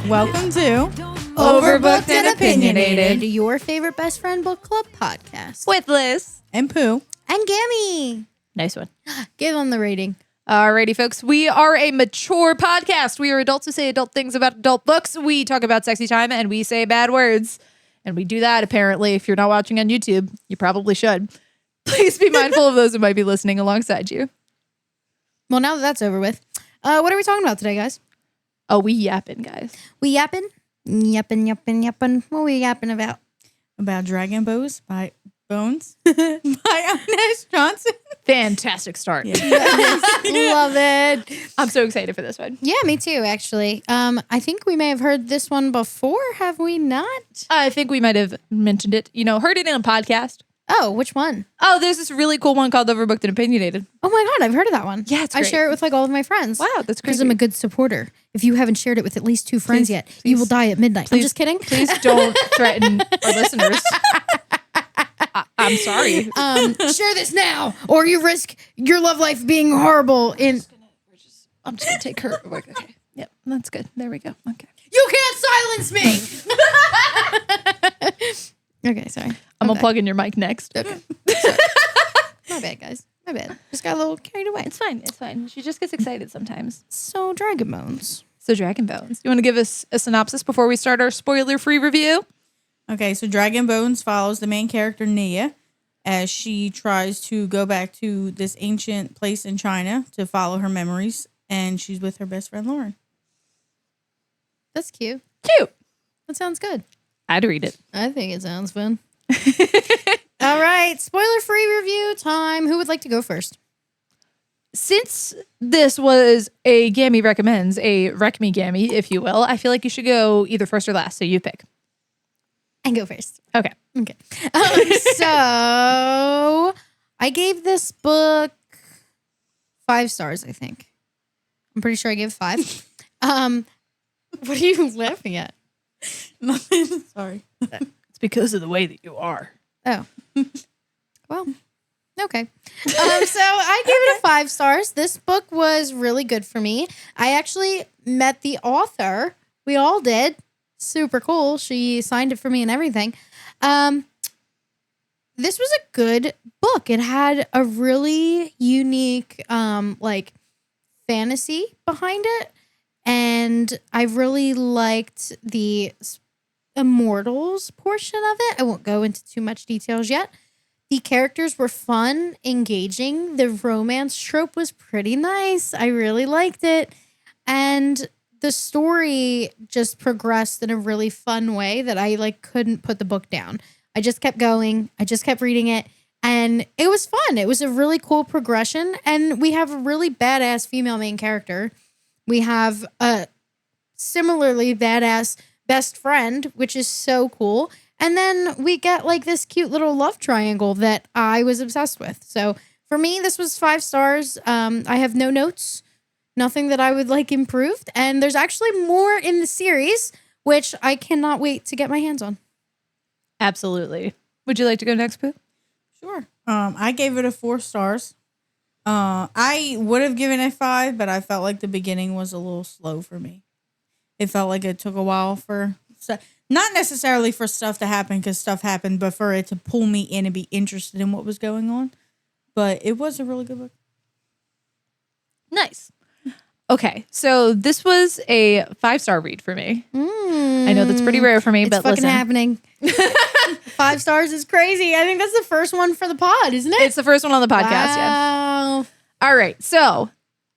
Welcome to Overbooked and Opinionated, your favorite best friend book club podcast. with Liz and Pooh. And Gammy. Nice one. Give them the rating. Alrighty, folks. We are a mature podcast. We are adults who say adult things about adult books. We talk about sexy time and we say bad words. And we do that, apparently. If you're not watching on YouTube, you probably should. Please be mindful of those who might be listening alongside you. Well, now that that's over with, what are we talking about today, guys? Oh, we yapping, guys. We yapping? Yapping. What are we yapping about? About Dragon Bones by Ines Johnson. Fantastic start. Love it. I'm so excited for this one. Yeah, me too, actually. I think we may have heard this one before, have we not? I think we might have mentioned it. Heard it in a podcast. Oh, which one? Oh, there's this really cool one called Overbooked and Opinionated. Oh my God, I've heard of that one. Yeah, it's I great. share it with all of my friends. Wow, that's Because crazy. I'm a good supporter. If you haven't shared it with at least 2 friends yet, you please. will die at midnight. I'm just kidding. Please don't threaten our listeners. I'm sorry. Share this now, or you risk your love life being horrible. I'm just gonna take her. Okay. Yep, that's good. There we go. Okay. You can't silence me. Okay, sorry. I'm unplugging your mic next. Okay. My bad, guys. My bad. Just got a little carried away. It's fine. It's fine. She just gets excited sometimes. So, Dragon Bones. So, Dragon Bones. You want to give us a synopsis before we start our spoiler-free review? Okay, so Dragon Bones follows the main character, Nia, as she tries to go back to this ancient place in China to follow her memories, and she's with her best friend, Lauren. That's cute. Cute. That sounds good. I'd read it. I think it sounds fun. All right, spoiler-free review time. Who would like to go first? Since this was a Gammy recommends, a Wreck Me Gammy, if you will, I feel like you should go either first or last, so you pick. I go first. Okay. Okay. So I gave this book 5 stars, I think. I'm pretty sure I gave 5. What are you laughing at? Sorry. It's because of the way that you are. Oh. Well, okay. So I gave it a 5 stars. This book was really good for me. I actually met the author. We all did. Super cool. She signed it for me and everything. This was a good book. It had a really unique fantasy behind it. And I really liked the immortals portion of it. I won't go into too much details yet. The characters were fun, engaging. The romance trope was pretty nice. I really liked it. And the story just progressed in a really fun way that I couldn't put the book down. I just kept going. I just kept reading it. And it was fun. It was a really cool progression. And we have a really badass female main character. We have a similarly badass best friend, which is so cool. And then we get this cute little love triangle that I was obsessed with. So for me, this was 5 stars. I have no notes, nothing that I would like improved. And there's actually more in the series, which I cannot wait to get my hands on. Absolutely. Would you like to go next, Pooh? Sure. I gave it a 4 stars. I would have given it 5, but I felt like the beginning was a little slow for me. It felt like it took a while for stuff, not necessarily for stuff to happen because stuff happened, but for it to pull me in and be interested in what was going on. But it was a really good book. Nice. Okay, so this was a 5-star read for me. I know that's pretty rare for me, It's but fucking listen. happening. 5 stars is crazy. I think that's the first one for the pod, isn't it? It's the first one on the podcast, yeah. Wow. All right, so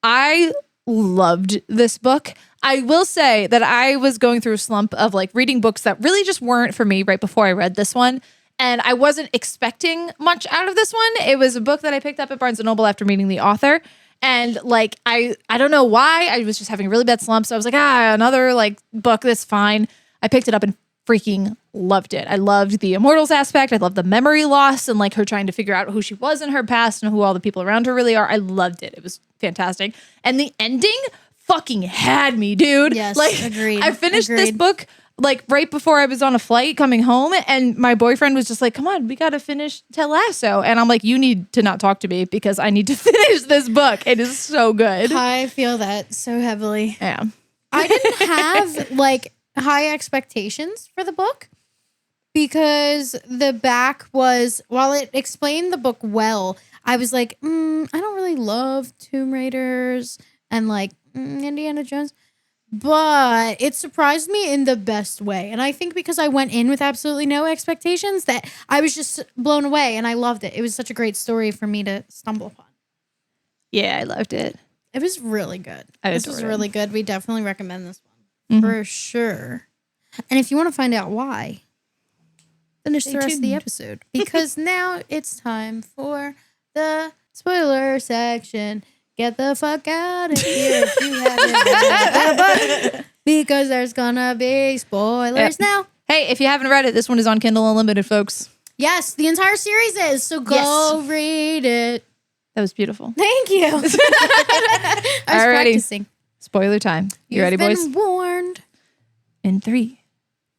I loved this book. I will say that I was going through a slump of reading books that really just weren't for me right before I read this one. And I wasn't expecting much out of this one. It was a book that I picked up at Barnes & Noble after meeting the author. And I don't know why. I was just having a really bad slump. So I was like, another book that's fine. I picked it up and freaking loved it. I loved the immortals aspect. I loved the memory loss and her trying to figure out who she was in her past and who all the people around her really are. I loved it. It was fantastic. And the ending fucking had me, dude. Yes, agreed. I finished this book right before I was on a flight coming home, and my boyfriend was just like, come on, we got to finish Ted Lasso. And I'm like, you need to not talk to me because I need to finish this book. It is so good. I feel that so heavily. Yeah. I didn't have high expectations for the book because the back was, while it explained the book well, I was like, I don't really love Tomb Raiders and like Indiana Jones. But it surprised me in the best way. And I think because I went in with absolutely no expectations that I was just blown away and I loved it. It was such a great story for me to stumble upon. Yeah, I loved it. It was really good. This was really good. We definitely recommend this one for sure. And if you want to find out why, finish the rest of the episode because now it's time for the spoiler section. Get the fuck out of here if you haven't read the book because there's gonna be spoilers now. Hey, if you haven't read it, this one is on Kindle Unlimited, folks. Yes, the entire series is, so go read it. That was beautiful. Thank you. I was practicing. Spoiler time. You ready, boys? You've been warned. In 3,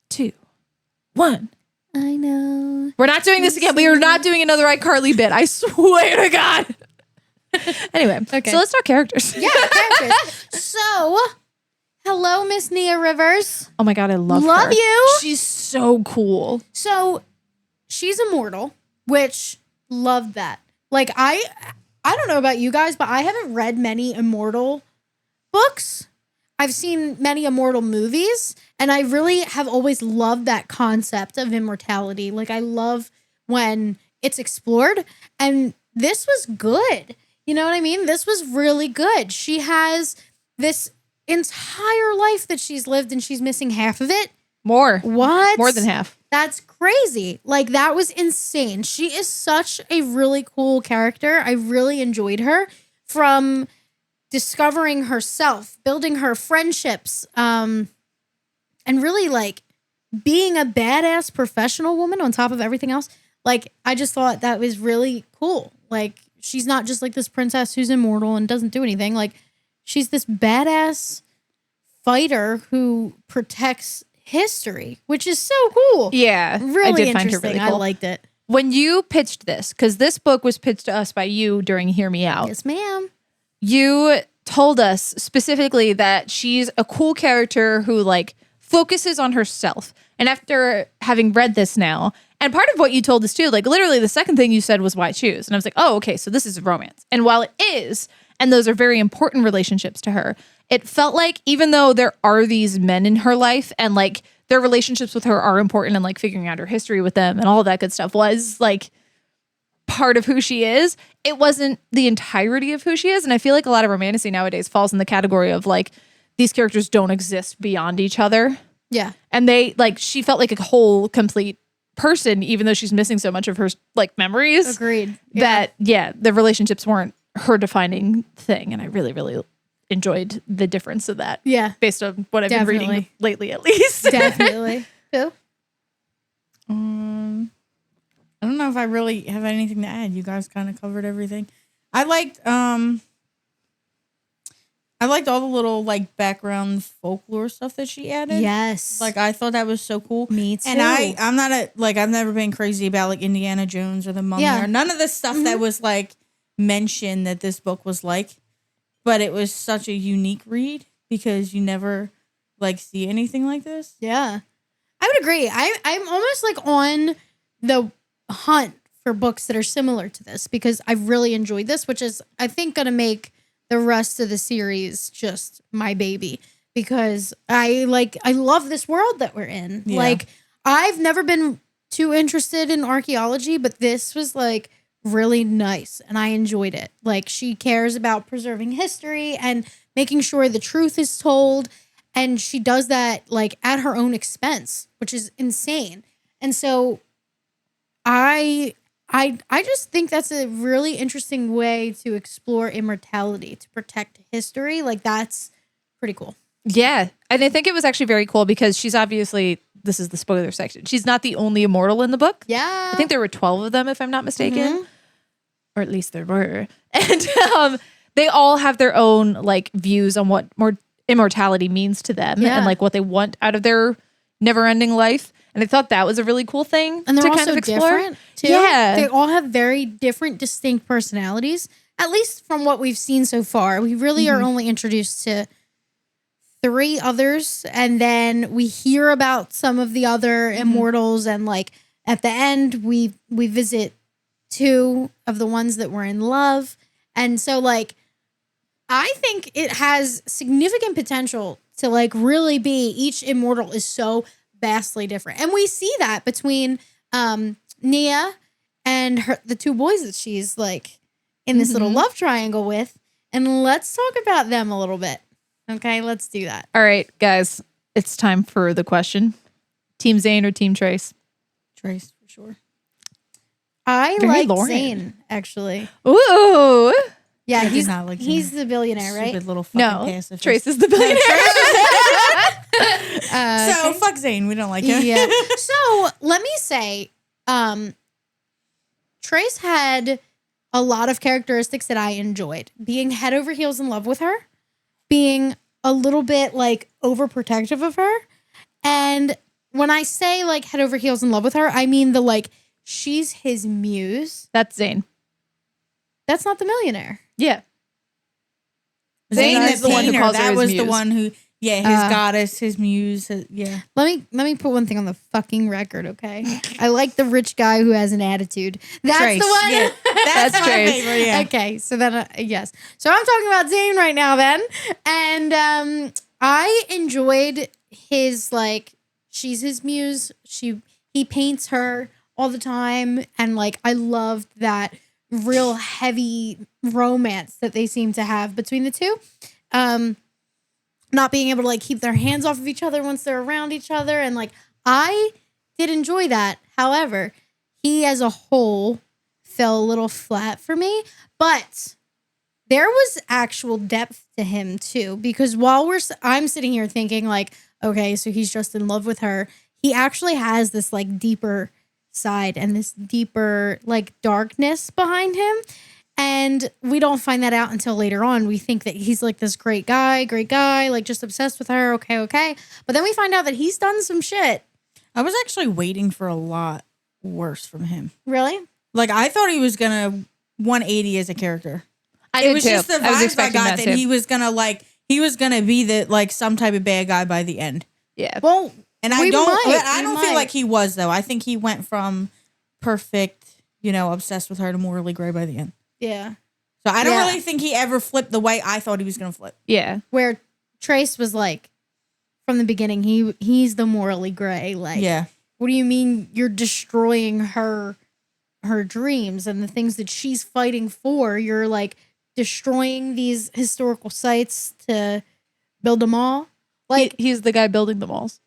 2, 1. I know. We're not doing this again. We are not doing another iCarly bit. I swear to God. Anyway, so let's talk characters. Yeah, characters. So, hello, Miss Nia Rivers. Oh my God, I love her. Love you. She's so cool. So, she's immortal, which love that. Like, I don't know about you guys, but I haven't read many immortal books. I've seen many immortal movies, and I really have always loved that concept of immortality. Like, I love when it's explored, and this was good. You know what I mean? This was really good. She has this entire life that she's lived, and she's missing half of it. More. What? More than half. That's crazy. Like, that was insane. She is such a really cool character. I really enjoyed her from discovering herself, building her friendships, and really like being a badass professional woman on top of everything else. Like, I just thought that was really cool. Like, she's not just like this princess who's immortal and doesn't do anything. Like, she's this badass fighter who protects history, which is so cool. Yeah. Really I did find her interesting. really cool. I liked it. When you pitched this, because this book was pitched to us by you during Hear Me Out. Yes, ma'am. You told us specifically that she's a cool character who like focuses on herself. And after having read this now, and part of what you told us too, like literally the second thing you said was why choose. And I was like, oh, okay, so this is a romance. And while it is, and those are very important relationships to her, it felt like even though there are these men in her life and like their relationships with her are important and like figuring out her history with them and all that good stuff was like part of who she is, it wasn't the entirety of who she is. And I feel like a lot of romantasy nowadays falls in the category of like these characters don't exist beyond each other. Yeah. And they like, she felt like a whole complete person, even though she's missing so much of her like memories. Agreed. That, the relationships weren't her defining thing. And I really, really enjoyed the difference of that. Yeah. Based on what I've been reading lately, at least. Definitely. Who? I don't know if I really have anything to add. You guys kind of covered everything. I liked all the little like background folklore stuff that she added. Yes. Like I thought that was so cool. Me too. And I'm not I've never been crazy about like Indiana Jones or the Mummy or none of the stuff that was like mentioned that this book was like. But it was such a unique read because you never like see anything like this. Yeah. I would agree. I'm almost like on the hunt for books that are similar to this because I really enjoyed this, which is I think gonna make the rest of the series just my baby because I love this world that we're in. Yeah. Like I've never been too interested in archaeology, but this was like really nice and I enjoyed it. Like she cares about preserving history and making sure the truth is told, and she does that like at her own expense, which is insane. And so I just think that's a really interesting way to explore immortality, to protect history. Like that's pretty cool. Yeah. And I think it was actually very cool because she's obviously, this is the spoiler section, she's not the only immortal in the book. Yeah. I think there were 12 of them, if I'm not mistaken. Or at least there were. And they all have their own like views on what more immortality means to them and like what they want out of their never-ending life. And I thought that was a really cool thing and they're to also kind of explore. Different too. Yeah. They all have very different, distinct personalities, at least from what we've seen so far. We really are only introduced to 3 others, and then we hear about some of the other immortals, and like at the end we visit 2 of the ones that were in love. And so like I think it has significant potential to like really be, each immortal is so vastly different. And we see that between Nia and the 2 boys that she's like in this little love triangle with. And let's talk about them a little bit. Okay, let's do that. All right, guys, it's time for the question. Team Zane or Team Trace? Trace, for sure. I Very like Lauren. Zane, actually. Ooh. Yeah, I did he's not like he's Zane. the billionaire, right? Stupid little fucking No, pacifist. Trace is the billionaire. So fuck Zane. We don't like him. Yeah. So let me say, Trace had a lot of characteristics that I enjoyed. Being head over heels in love with her, being a little bit like overprotective of her. And when I say like head over heels in love with her, I mean the like she's his muse. That's Zane. That's not the millionaire. Yeah. Zane is the one who painter, calls her that his was the muse. one who, his goddess, his muse. Yeah. Let me put one thing on the fucking record, okay? I like the rich guy who has an attitude. That's Trace, the one. yeah. That's my Trace. favorite, yeah. Okay, so then yes. So I'm talking about Zane right now then. And I enjoyed his like she's his muse. He paints her all the time, and like I loved that real heavy romance that they seem to have between the 2. Not being able to like keep their hands off of each other once they're around each other, and like I did enjoy that. However, he as a whole fell a little flat for me, but there was actual depth to him too, because while I'm sitting here thinking like, okay, so he's just in love with her, he actually has this like deeper side and this deeper like darkness behind him. And we don't find that out until later on. We think that he's like this great guy, like just obsessed with her. Okay. But then we find out that he's done some shit. I was actually waiting for a lot worse from him. Really? Like, I thought he was going to 180 as a character. I It did was too. just the I was vibes I expecting got that that too. he was going to be the like some type of bad guy by the end. Yeah. Well, And I we don't might. feel like he was, though. I think he went from perfect, obsessed with her to morally gray by the end. Yeah. So I don't Yeah. really think he ever flipped the way I thought he was going to flip. Yeah. Where Trace was like, from the beginning, he's the morally gray. Like, Yeah. what do you mean you're destroying her dreams and the things that she's fighting for? You're like destroying these historical sites to build them all. Like, He's the guy building the walls.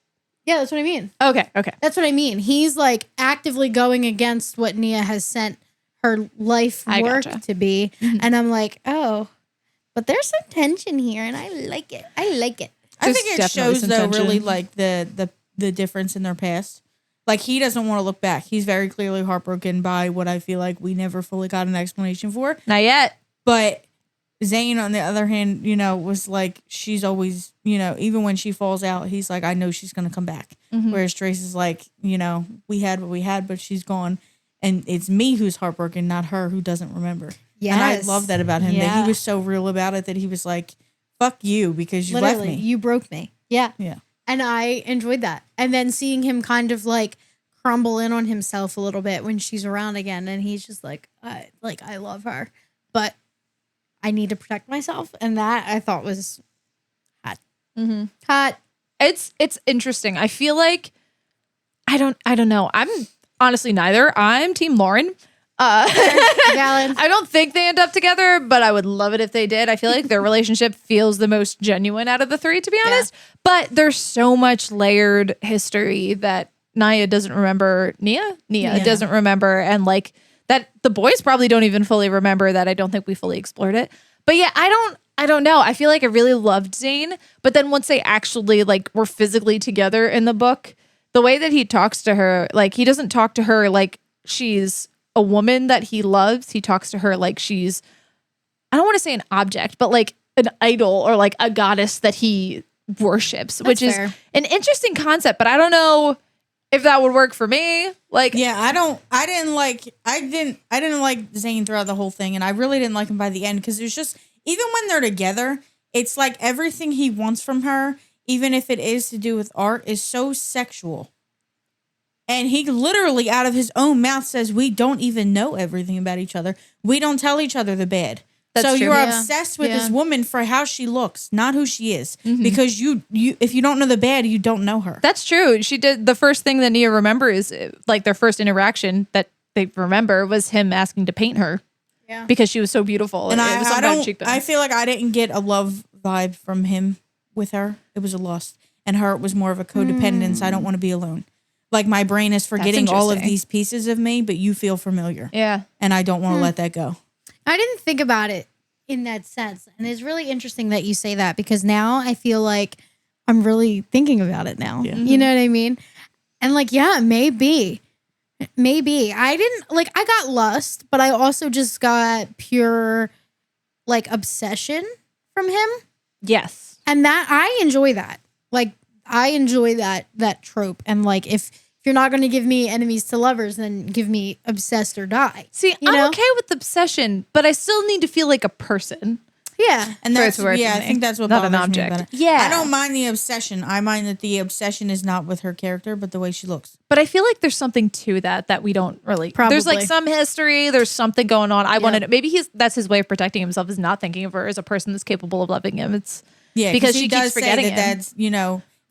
yeah, that's what I mean. Okay. That's what I mean. He's like actively going against what Nia has sent her life I work gotcha. to be. And I'm like, oh, but there's some tension here and I like it. I There's think it definitely shows, some though, tension. really like the difference in their past. Like, he doesn't want to look back. He's very clearly heartbroken by what I feel like we never fully got an explanation for. Not yet. But Zane, on the other hand, was like, she's always, even when she falls out, he's like, I know she's going to come back. Whereas Trace is like, we had what we had, but she's gone. And it's me who's heartbroken, not her who doesn't remember. Yes. And I love that about him, that Yeah. he was so real about it, that he was like, fuck you, because you Literally, left me. you broke me. Yeah. Yeah. And I enjoyed that. And then seeing him kind of like crumble in on himself a little bit when she's around again. And he's just like, I love her, but I need to protect myself. And that I thought was hot. Hot. It's interesting. I feel like I don't know. I'm honestly neither. I'm Team Lauren. Valid. I don't think they end up together, but I would love it if they did. I feel like their relationship feels the most genuine out of the 3, to be honest. But there's so much layered history that Nia doesn't remember. Nia doesn't remember, and like that the boys probably don't even fully remember that. I don't think we fully explored it. But yeah, I don't know. I feel like I really loved Zane, but then once they actually like were physically together in the book, the way that he talks to her, like he doesn't talk to her like she's a woman that he loves. He talks to her like she's, I don't want to say an object, but like an idol or like a goddess that he worships, which fair. is an interesting concept, but I don't know if that would work for me. Like, Yeah, I didn't like Zane throughout the whole thing, and I really didn't like him by the end, because there's just, even when they're together, it's like everything he wants from her, even if it is to do with art, is so sexual. And he literally out of his own mouth says, we don't even know everything about each other. We don't tell each other the bad. That's so true. you're Yeah. obsessed with Yeah. this woman for how she looks, not who she is. Because you if you don't know the bad, you don't know her. That's true. She did the first thing that Nia remembers, like their first interaction that they remember was him asking to paint her. Yeah. Because she was so beautiful. And It I was something about don't. cheekbones. I feel like I didn't get a love vibe from him with her. It was a lust, and her it was more of a codependence. I don't want to be alone. Like my brain is forgetting all of interesting. these pieces of me, but you feel familiar, Yeah. and I don't want to let that go. I didn't think about it in that sense. And it's really interesting that you say that because now I feel like I'm really thinking about it now. Yeah. You know what I mean? And like, yeah, maybe. Maybe. I didn't like I got lust, but I also just got pure like obsession from him. Yes. And that I enjoy that. Like I enjoy that trope. And like if you're not going to give me enemies to lovers, then give me obsessed or die. See, You I'm know? okay with obsession, but I still need to feel like a person. Yeah. And For it that's to work yeah, for I me. think that's what Not an bothers me object. about it. Yeah. I don't mind the obsession. I mind that the obsession is not with her character, but the way she looks. But I feel like there's something to that we don't really. There's like Probably. some history. There's something going on. I wanted maybe that's his way of protecting himself is not thinking of her as a person that's capable of loving him. It's Yeah, because he she does keeps say forgetting that. him. That's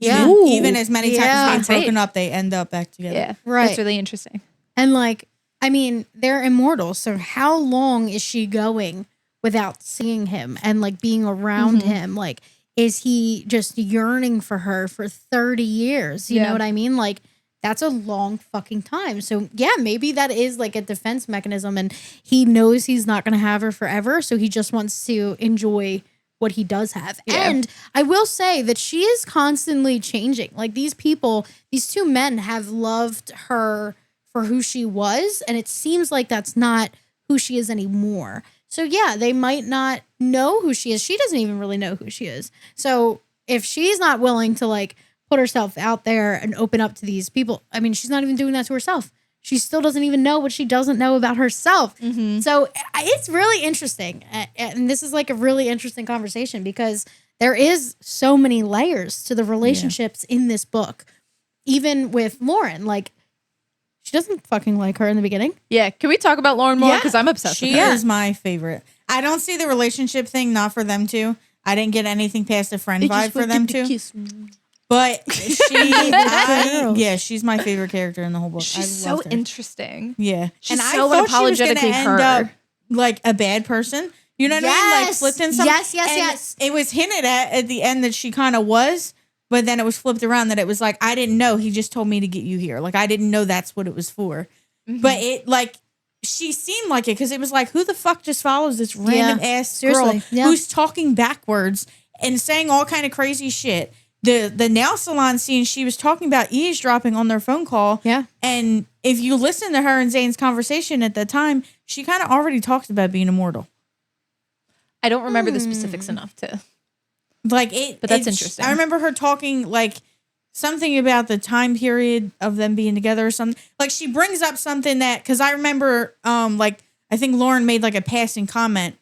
even Ooh. even as many times Yeah. as they've broken up, they end up back together. yeah, Right. That's really interesting. And like, I mean, they're immortal. So how long is she going without seeing him and like being around him? Like, is he just yearning for her for 30 years? You Yeah. know what I mean? Like, that's a long fucking time. So yeah, maybe that is like a defense mechanism and he knows he's not going to have her forever. So he just wants to enjoy what he does have. Yeah. And I will say that she is constantly changing. Like these people, these two men have loved her for who she was. And it seems like that's not who she is anymore. So yeah, they might not know who she is. She doesn't even really know who she is. So if she's not willing to like put herself out there and open up to these people, I mean, she's not even doing that to herself. She still doesn't even know what she doesn't know about herself. So it's really interesting. And this is like a really interesting conversation because there is so many layers to the relationships in this book. Even with Lauren, like she doesn't fucking like her in the beginning. Yeah, can we talk about Lauren more? Yeah. Because I'm obsessed She with her. is my favorite. I don't see the relationship thing, not for them two. I didn't get anything past a friend vibe for them two. But she's my favorite character in the whole book. She's I so loved her. interesting. Yeah. She's and so I thought she was gonna unapologetically end her. up like a bad person. You know what I mean? Like Yes. flipped in something. Yes, yes, And yes. It was hinted at the end that she kind of was, but then it was flipped around that it was like, I didn't know. He just told me to get you here. Like I didn't know that's what it was for. But it like she seemed like it because it was like, who the fuck just follows this random ass girl seriously. Yeah. who's talking backwards and saying all kind of crazy shit. The nail salon scene, she was talking about eavesdropping on their phone call. Yeah. And if you listen to her and Zane's conversation at the time, she kind of already talked about being immortal. I don't remember the specifics enough to. Like it, But that's it- interesting. I remember her talking like something about the time period of them being together or something. Like she brings up something that because I remember, like I think Lauren made like a passing comment,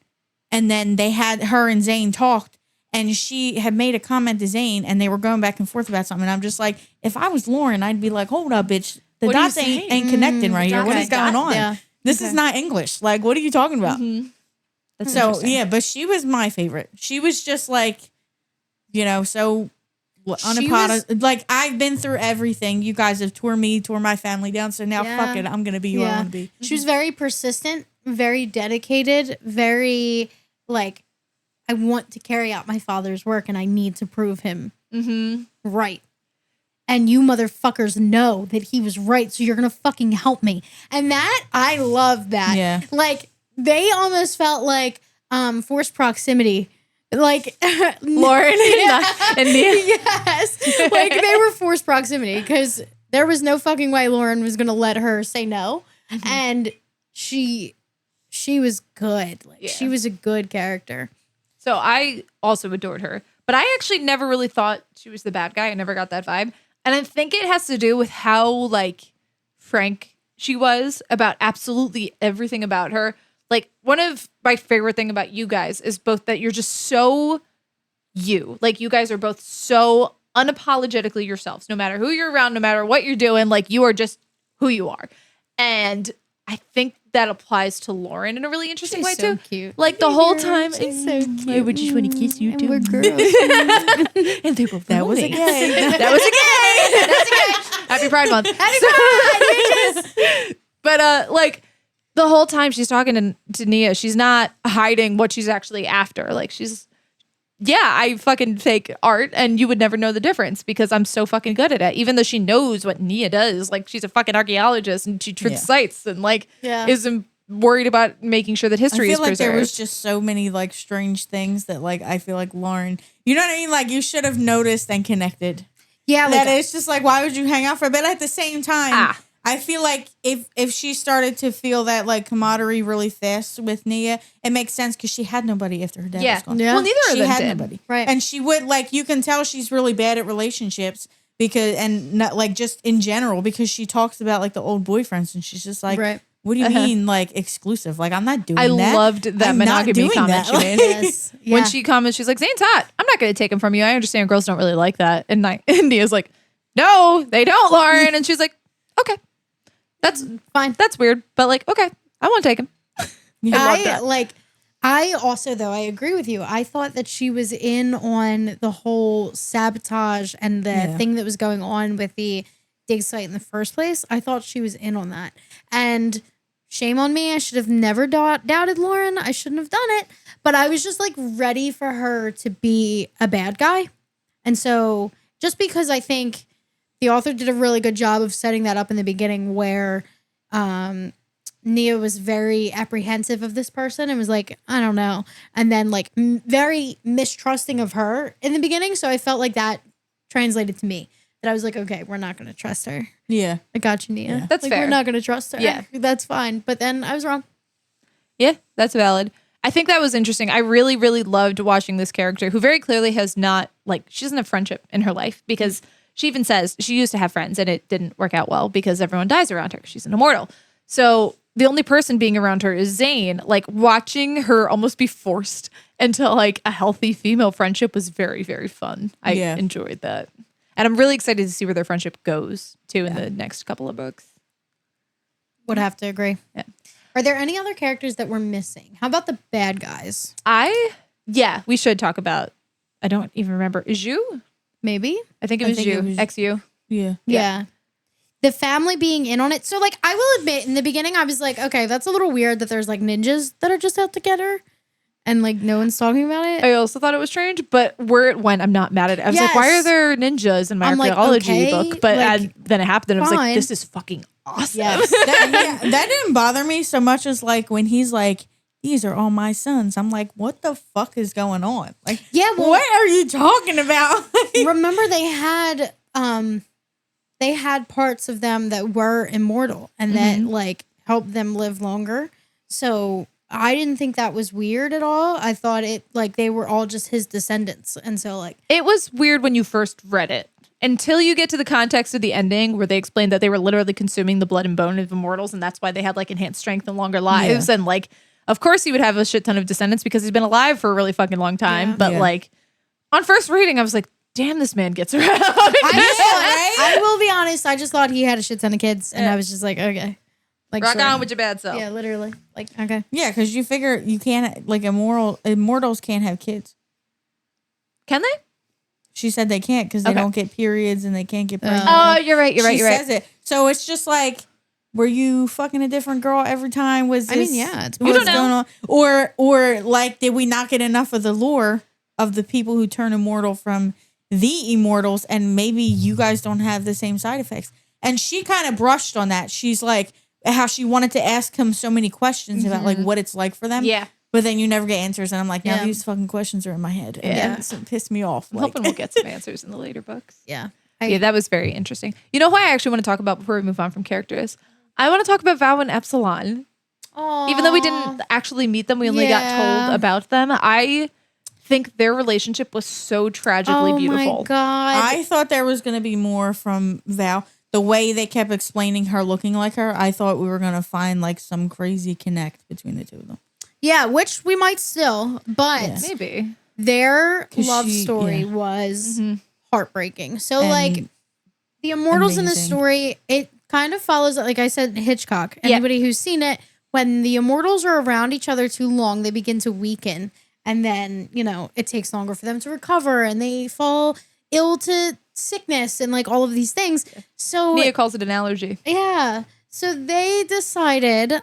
and then they had her and Zane talked, and she had made a comment to Zane, and they were going back and forth about something. And I'm just like, if I was Lauren, I'd be like, hold up, bitch, the What are you dots ain't saying? connecting right here. What okay. is going on? Yeah. This is not English. Like, what are you talking about? That's So interesting. yeah, but she was my favorite. She was just like, so unapologetic. Like I've been through everything. You guys have tore my family down. So now fuck it, I'm gonna be who I want to be. She was very persistent, very dedicated, very like, I want to carry out my father's work and I need to prove him right. And you motherfuckers know that he was right, so you're gonna fucking help me. And that I love that. Yeah. Like they almost felt like forced proximity. Like Lauren and Nia. yes. Like they were forced proximity because there was no fucking way Lauren was gonna let her say no. And she was good. Like Yeah. she was a good character. So I also adored her, but I actually never really thought she was the bad guy. I never got that vibe. And I think it has to do with how like frank she was about absolutely everything about her. Like one of my favorite thing about you guys is both that you're just so you. Like, you guys are both so unapologetically yourselves, no matter who you're around, no matter what you're doing, like, you are just who you are. And I think that applies to Lauren in a really interesting way so too. cute. Like, the whole time, She's so cute. I would just want to kiss you And too. we're girls. And they both That was a lonely. gay. That was a gay. That's a gay. Happy Pride Month. Happy Pride, bitches. But like, the whole time she's talking to Nia, she's not hiding what she's actually after. Like, I fucking fake art and you would never know the difference because I'm so fucking good at it. Even though she knows what Nia does, like, she's a fucking archaeologist and she tricks sites and like is worried about making sure that history I is feel like preserved. there was just so many like strange things that like I feel like Lauren, you know what I mean? Like, you should have noticed and connected. Yeah, like, That it's just like, why would you hang out for a bit? At the same time, I feel like if she started to feel that like camaraderie really fast with Nia, it makes sense because she had nobody after her dad was gone. Yeah. Well, neither She of them had did. nobody, Right. And she would like, you can tell she's really bad at relationships because, and not like just in general, because she talks about like the old boyfriends and she's just like, Right. what do you mean like exclusive? Like, I'm not doing I that. loved that I'm not monogamy doing comment that. she made. yes. Yeah. When she comments, she's like, Zane's hot. I'm not going to take him from you. I understand girls don't really like that. And Nia's like, no, they don't, Lauren. And she's like, okay, that's Fine. That's weird. But like, okay, I want to take him. I also, though, I agree with you. I thought that she was in on the whole sabotage and the thing that was going on with the dig site in the first place. I thought she was in on that. And shame on me. I should have never doubted Lauren. I shouldn't have done it. But I was just like ready for her to be a bad guy. And so just because I think the author did a really good job of setting that up in the beginning where Nia was very apprehensive of this person and was like, I don't know. And then like very mistrusting of her in the beginning. So I felt like that translated to me. That I was like, okay, we're not going to trust her. Yeah. I got you, Nia. Yeah. That's like, fair. We're not going to trust her. Yeah. That's fine. But then I was wrong. Yeah, that's valid. I think that was interesting. I really, really loved watching this character who very clearly has not, like, she doesn't have friendship in her life because she even says she used to have friends and it didn't work out well because everyone dies around her. She's an immortal. So the only person being around her is Zane. Like, watching her almost be forced into like a healthy female friendship was very, very fun. I enjoyed that. And I'm really excited to see where their friendship goes too in the next couple of books. Would have to agree. Yeah. Are there any other characters that we're missing? How about the bad guys? We should talk about, I don't even remember. Iju? Maybe. I think it was you. XU. Yeah. The family being in on it. So, like, I will admit, in the beginning, I was like, okay, that's a little weird that there's, like, ninjas that are just out together and, like, no one's talking about it. I also thought it was strange, but where it went, I'm not mad at it. I was like, why are there ninjas in my archaeology book? But then it happened and I was like, this is fucking awesome. Yes. That didn't bother me so much as like when he's like, these are all my sons. I'm like, what the fuck is going on? Like, what are you talking about? Remember they had parts of them that were immortal and that like helped them live longer. So I didn't think that was weird at all. I thought it like they were all just his descendants. And so like it was weird when you first read it until you get to the context of the ending where they explained that they were literally consuming the blood and bone of immortals. And that's why they had like enhanced strength and longer lives. And like, of course he would have a shit ton of descendants because he's been alive for a really fucking long time. But like on first reading, I was like, damn, this man gets around. I will be honest. I just thought he had a shit ton of kids. And I was just like, okay. Like, rock on with your bad self. Yeah, literally. Like, okay. Yeah, because you figure you can't, like, immortals can't have kids. Can they? She said they can't because they don't get periods and they can't get pregnant. Oh, you're right. She says it. So it's just like, were you fucking a different girl every time? Was this, I mean, yeah, it's we don't know. going on? Or like, did we not get enough of the lore of the people who turn immortal from the immortals, and maybe you guys don't have the same side effects? And she kind of brushed on that. She's like, how she wanted to ask him so many questions about like what it's like for them. Yeah. But then you never get answers. And I'm like, now these fucking questions are in my head. And that's pissed me off. I'm hoping we'll get some answers in the later books. Yeah. Yeah, that was very interesting. You know who I actually want to talk about before we move on from characters? I want to talk about Val and Epsilon. Aww. Even though we didn't actually meet them, we only got told about them. I think their relationship was so tragically beautiful. Oh my God. I thought there was going to be more from Val. The way they kept explaining her looking like her, I thought we were going to find like some crazy connect between the two of them. Yeah, which we might still, but Maybe. their 'Cause love she- story yeah. was Mm-hmm. heartbreaking. So And like the immortals in the amazing. story, it kind of follows, like I said, Hitchcock. Yeah. Anybody who's seen it, when the immortals are around each other too long, they begin to weaken. And then, it takes longer for them to recover and they fall ill to sickness and like all of these things. So Nia calls it an allergy. yeah. So they decided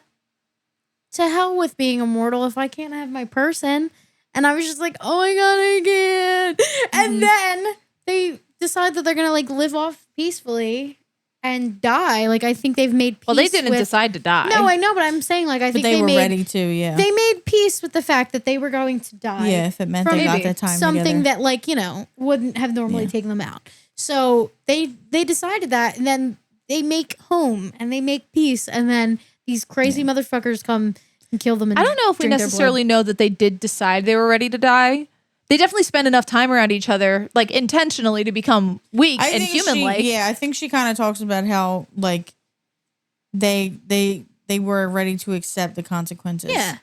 to hell with being immortal if I can't have my person. And I was just like, oh my God, I can't. And then they decide that they're going to like live off peacefully and die. Like, I think they've made peace. Well, they didn't with, decide to die. No, I know, but I'm saying like, I But think they were made, ready to, yeah. They made peace with the fact that they were going to die. Yeah, if it meant from they got maybe their time something together. that like, wouldn't have normally Yeah. taken them out. So they decided that, and then they make home and they make peace, and then these crazy motherfuckers come and kill them. And I don't know if we drink their blood. necessarily know that they did decide they were ready to die. They definitely spend enough time around each other, like intentionally, to become weak and human-like. I think she kind of talks about how like they were ready to accept the consequences. Yeah.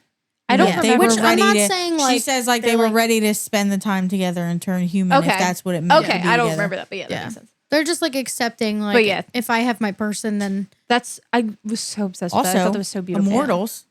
I don't Yeah, remember. They were Which I'm ready not to, saying, she like, says like they they're, were like- ready to spend the time together and turn human Okay. if that's what it meant. Okay, to be I don't together. remember that, but yeah, that makes sense. They're just like accepting, like, But yeah. if I have my person, then I was so obsessed with Also, that. I thought that was so beautiful. Immortals.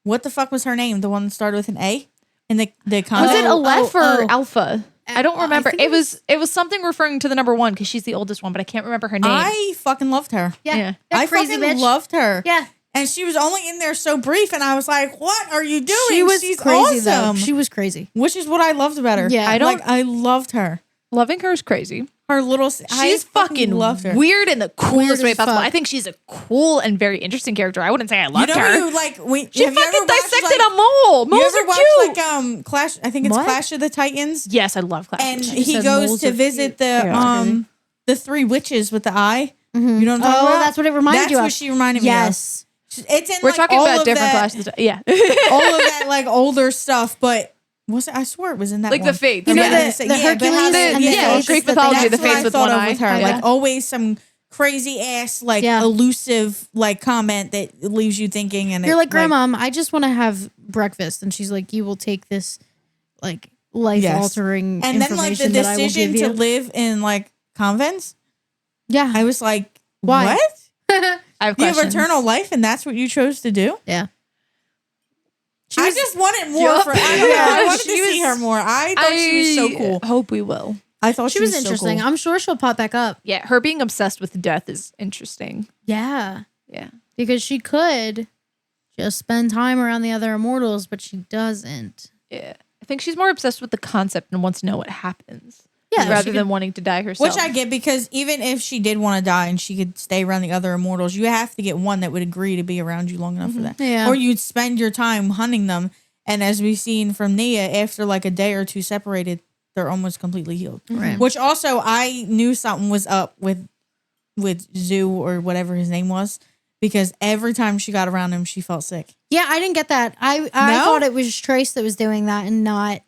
What the fuck was her name? The one that started with an A? And the Was concept? it Aleph or oh. Alpha? I don't I remember. think It was something referring to the number one because she's the oldest one, but I can't remember her name. I fucking loved her. yeah, Yeah. that I crazy fucking bitch. loved her. Yeah, And she was only in there so brief, and I was like, "What are you doing? she was She's crazy awesome." though. She was crazy. Which is what I loved about her. Yeah. I loved her. Loving her is crazy. Her little. She's I fucking loved her. weird in the Weird coolest as way possible. fuck. I think she's a cool and very interesting character. I wouldn't say I You loved know her. who like we She have you fucking ever watched, dissected like, a mole. You Moles ever are watched cute. like Clash? I think it's What? Clash of the Titans. Yes, I love Clash. And She he said goes moles to are visit Yeah. the three witches with the eye. You know what I'm talking Oh, about? that's what it reminded That's you of. what she reminded me Yes. of. It's in We're like talking all about of different that, classes. Yeah. all of that like older stuff, but was it? I swear it was in that Like one. the Fates. You know, Yeah. the but how Hercules they- and the yeah, faces Greek that they mythology, have. the That's what face I with thought one of eye. with her. Okay. Like always some crazy ass, like Yeah. elusive, like comment that leaves you thinking. And You're it, like, Grandma, I just want to have breakfast, and she's like, you will take this, like, life altering and then like the information that I will decision give to you. live in like convents. Yeah, I was like, Why? what? I have You have questions. eternal life, and that's what you chose to do. yeah. I just wanted more Yup. for. I don't know. I Yeah, wanted to she see was- her more. I thought she was so cool. Hope we will. I thought She was so interesting. cool. I'm sure she'll pop back up. Yeah, her being obsessed with death is interesting. Yeah, Yeah. because she could just spend time around the other immortals, but she doesn't. Yeah. I think she's more obsessed with the concept and wants to know what happens. Yeah, Rather she than wanting to die herself. Which I get, because even if she did want to die and she could stay around the other immortals, you have to get one that would agree to be around you long enough for that. Yeah. Or you'd spend your time hunting them. And as we've seen from Nia, after like a day or two separated, they're almost completely healed. Right. Which also I knew something was up with Zoo or whatever his name was, because every time she got around him, she felt sick. Yeah, I didn't get that. I No? thought it was Trace that was doing that and not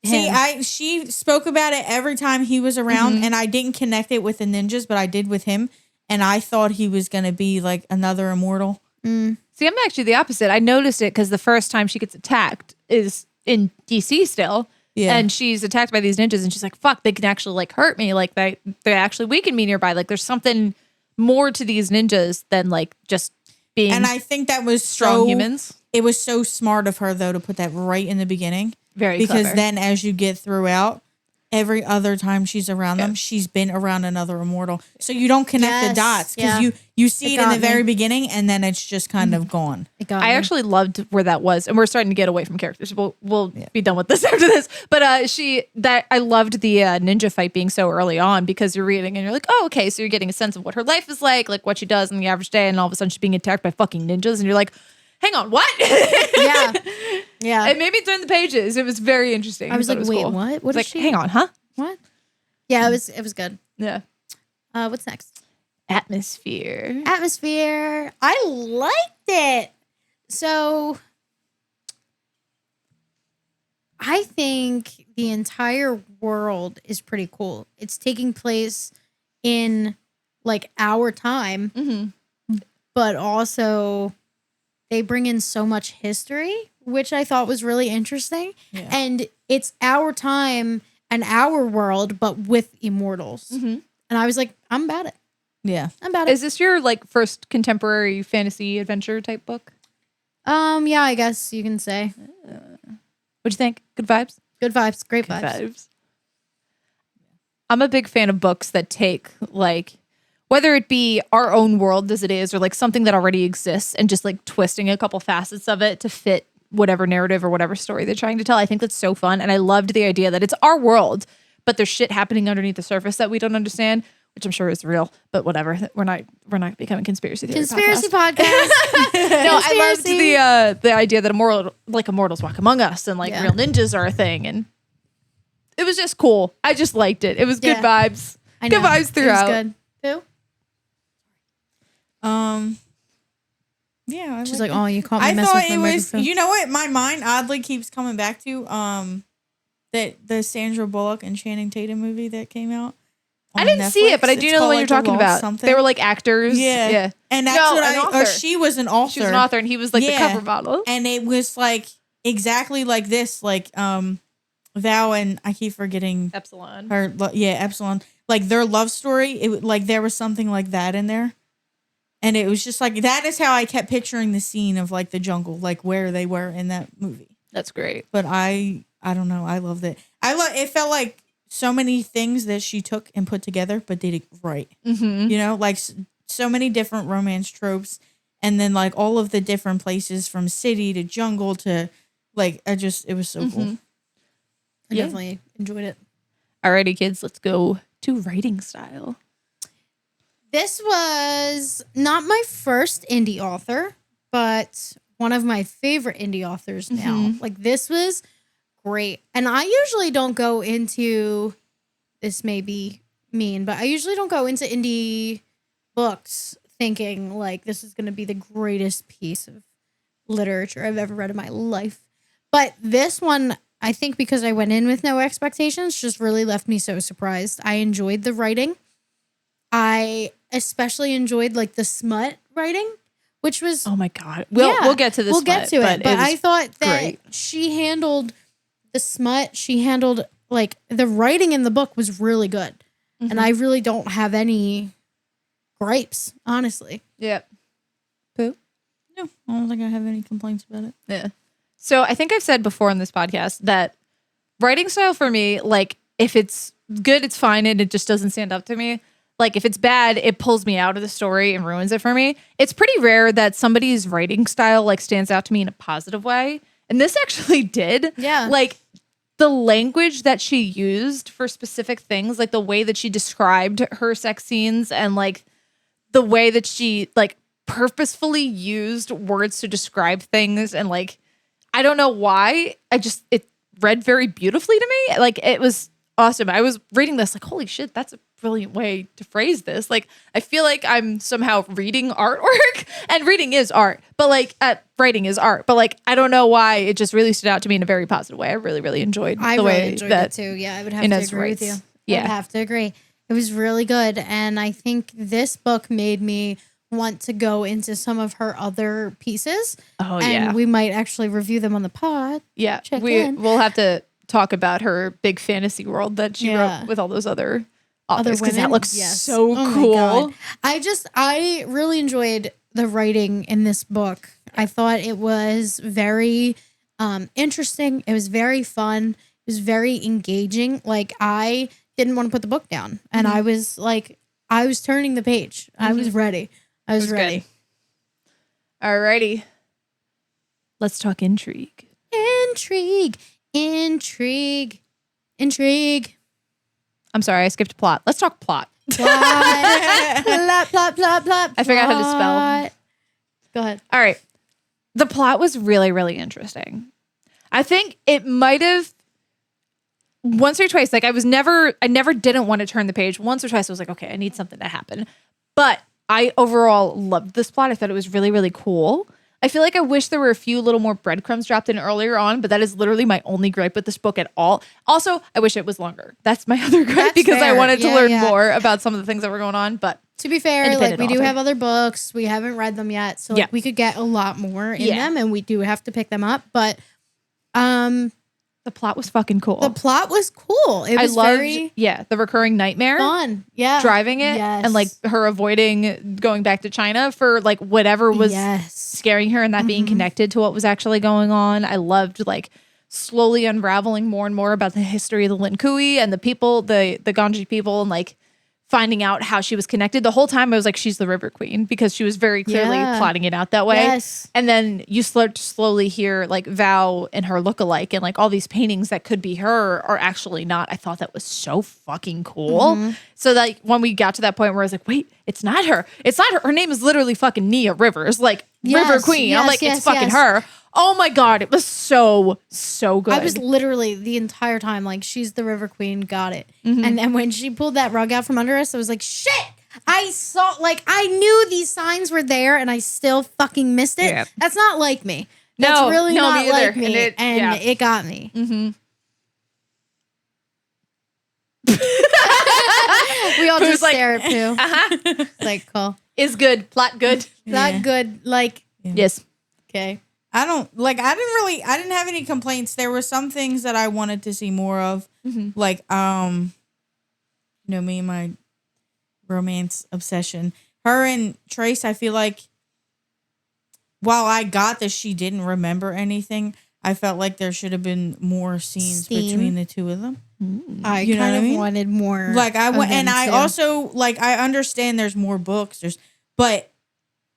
See, him. she spoke about it every time he was around, and I didn't connect it with the ninjas, but I did with him, and I thought he was gonna be like another immortal. See, I'm actually the opposite. I noticed it because the first time she gets attacked is in DC still. Yeah. And she's attacked by these ninjas and she's like, fuck, they can actually like hurt me. Like they actually weaken me nearby. Like there's something more to these ninjas than like just being And I think that was strong humans. It was so smart of her though to put that right in the beginning, Very because clever. then as you get throughout, every other time she's around them, she's been around another immortal. So you don't connect the Yes, dots, because yeah. you see It it in got the me. very beginning, and then it's just kind of gone. It got I me. actually loved where that was, and we're starting to get away from characters. We'll be done with this after this. But I loved the ninja fight being so early on, because you're reading and you're like, oh, okay, so you're getting a sense of what her life is like what she does in the average day, and all of a sudden she's being attacked by fucking ninjas, and you're like, hang on, what? yeah, yeah. It made me turn the pages. It was very interesting. I was thought like, it wait, cool. what? What It's is like, she? hang on, huh? What? Yeah, it was good. Yeah. What's next? Atmosphere. Atmosphere. I liked it. So I think the entire world is pretty cool. It's taking place in like our time, but also they bring in so much history, which I thought was really interesting. Yeah. And it's our time and our world, but with immortals. Mm-hmm. And I was like, I'm about it. Yeah. I'm about it. Is this your like first contemporary fantasy adventure type book? Yeah, I guess you can say. What'd you think? Good vibes? Good vibes. Great Good vibes. vibes. I'm a big fan of books that take like, whether it be our own world as it is, or like something that already exists and just like twisting a couple facets of it to fit whatever narrative or whatever story they're trying to tell. I think that's so fun. And I loved the idea that it's our world, but there's shit happening underneath the surface that we don't understand, which I'm sure is real, but whatever. We're not becoming conspiracy theory Conspiracy podcast. podcast. No, I loved Conspiracy. the idea that immortals walk among us and like Yeah. real ninjas are a thing, and it was just cool. I just liked it. It was good Yeah. vibes. I Good know. vibes It was throughout. good. Who? Yeah. She's like like, oh, you caught me I messing thought with my it was. microphone. You know what? My mind oddly keeps coming back to that the Sandra Bullock and Channing Tatum movie that came out. I on didn't see it, but I Netflix. do It's know the called, one you're like, The talking Lost about. something. They were like actors. Yeah. And that's No, what an or author. she was an author. She was an author, and he was like the Yeah. cover model. And it was like exactly like this, like Val and I keep forgetting Epsilon. her. Yeah, Epsilon. Like their love story. It like there was something like that in there, and it was just like that is how I kept picturing the scene of like the jungle, like where they were in that movie. That's great. But I don't know. I loved it. It felt like so many things that she took and put together, but did it right. Mm-hmm. You know, like so many different romance tropes, and then like all of the different places from city to jungle to like it was so cool. I Yeah. definitely enjoyed it. Alrighty, kids, let's go to writing style. This was not my first indie author, but one of my favorite indie authors now. Mhm. Like this was great. And I usually don't go into this may be mean, but I usually don't go into indie books thinking like this is going to be the greatest piece of literature I've ever read in my life. But this one, I think because I went in with no expectations, just really left me so surprised. I enjoyed the writing. I especially enjoyed like the smut writing, which was Oh my god. We'll get to this. we'll get to it. But was I thought that great. she handled the smut. She handled like the writing in the book was really good, and I really don't have any gripes, honestly. Yep. Pooh. No, I don't think I have any complaints about it. Yeah. So I think I've said before in this podcast that writing style for me, like if it's good, it's fine, and it just doesn't stand up to me. Like if it's bad, it pulls me out of the story and ruins it for me. It's pretty rare that somebody's writing style like stands out to me in a positive way. And this actually did. Yeah. Like the language that she used for specific things, like the way that she described her sex scenes and like the way that she like purposefully used words to describe things, and like I don't know why. It read very beautifully to me. Like it was awesome. I was reading this like, holy shit, that's a brilliant way to phrase this. Like I feel like I'm somehow reading artwork, and reading is art, but like writing is art. But like I don't know why it just really stood out to me in a very positive way. I really, really enjoyed I the really way enjoyed that it too. Yeah, I would have Ines to agree with writes. you. Yeah. I would have to agree. It was really good, and I think this book made me want to go into some of her other pieces. Oh and yeah. we might actually review them on the pod. Yeah, check in. we'll have to talk about her big fantasy world that she Yeah. wrote with all those other Other authors, because that women? looks Yes. so Oh my cool. God. I really enjoyed the writing in this book. I thought it was very interesting. It was very fun. It was very engaging. Like I didn't want to put the book down, and I was like, I was turning the page. I was ready. I was It was ready. good. Alrighty, let's talk intrigue. Intrigue, intrigue, intrigue. I'm sorry, I skipped plot. Let's talk plot. Plot, plot, plot, plot, plot. I forgot how to spell. plot. Go ahead. All right. The plot was really, really interesting. I think it might have once or twice, like I never didn't want to turn the page. Once or twice I was like, okay, I need something to happen. But I overall loved this plot. I thought it was really, really cool. I feel like I wish there were a few little more breadcrumbs dropped in earlier on, but that is literally my only gripe with this book at all. Also, I wish it was longer. That's my other gripe That's because I fair. wanted to Yeah, learn yeah. more about some of the things that were going on. But To be fair, like Independent we do author. have other books. We haven't read them yet. So like Yeah. we could get a lot more in Yeah. them, and we do have to pick them up. But The plot was fucking cool. The plot was cool. It was very the recurring nightmare. fun. Yeah. Driving it Yes. and like her avoiding going back to China for like whatever was Yes. scaring her and that being connected to what was actually going on. I loved like slowly unraveling more and more about the history of the Lin Kui and the people, the Ganji people, and like finding out how she was connected. The whole time I was like, she's the River Queen, because she was very clearly Yeah. plotting it out that way. Yes. And then you start to slowly hear like Val and her lookalike and like all these paintings that could be her are actually not. I thought that was so fucking cool. So like when we got to that point where I was like, wait, it's not her. It's not her. Her name is literally fucking Nia Rivers, like River Yes, Queen. I'm yes, like, yes, it's fucking yes. her. Oh my God. It was so good. I was literally the entire time like, she's the River Queen, got it. And then when she pulled that rug out from under us, I was like, shit! I saw, like, I knew these signs were there and I still fucking missed it. Yeah. That's not like me. No, That's really no, not me either. like me. And it got me. We all Who's just like, stare at Pooh. It's like, cool. Is good. Plot good. Not good. Like, Yes. okay. I didn't have any complaints. There were some things that I wanted to see more of. Like, you know, me and my romance obsession. Her and Trace, I feel like, while I got that she didn't remember anything, I felt like there should have been more scenes between the two of them. I You know kind what I of mean? wanted more. Like I of went, and them, I too. also like I understand there's more books. But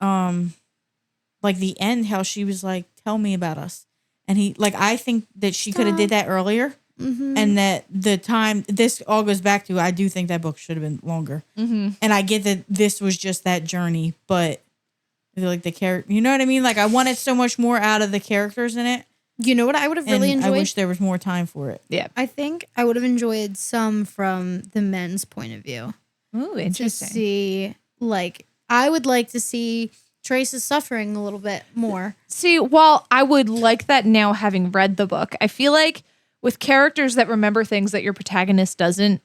like the end, how she was like, "Tell me about us," and he like I think that she could have did that earlier, and that the time this all goes back to I do think that book should have been longer, and I get that this was just that journey, but I feel like the character, you know what I mean? Like I wanted so much more out of the characters in it. You know what I would have really and enjoyed? I wish there was more time for it. Yeah. I think I would have enjoyed some from the men's point of view. Ooh, To interesting. see, like, I would like to see Trace's suffering a little bit more. See, while I would like that now having read the book, I feel like with characters that remember things that your protagonist doesn't,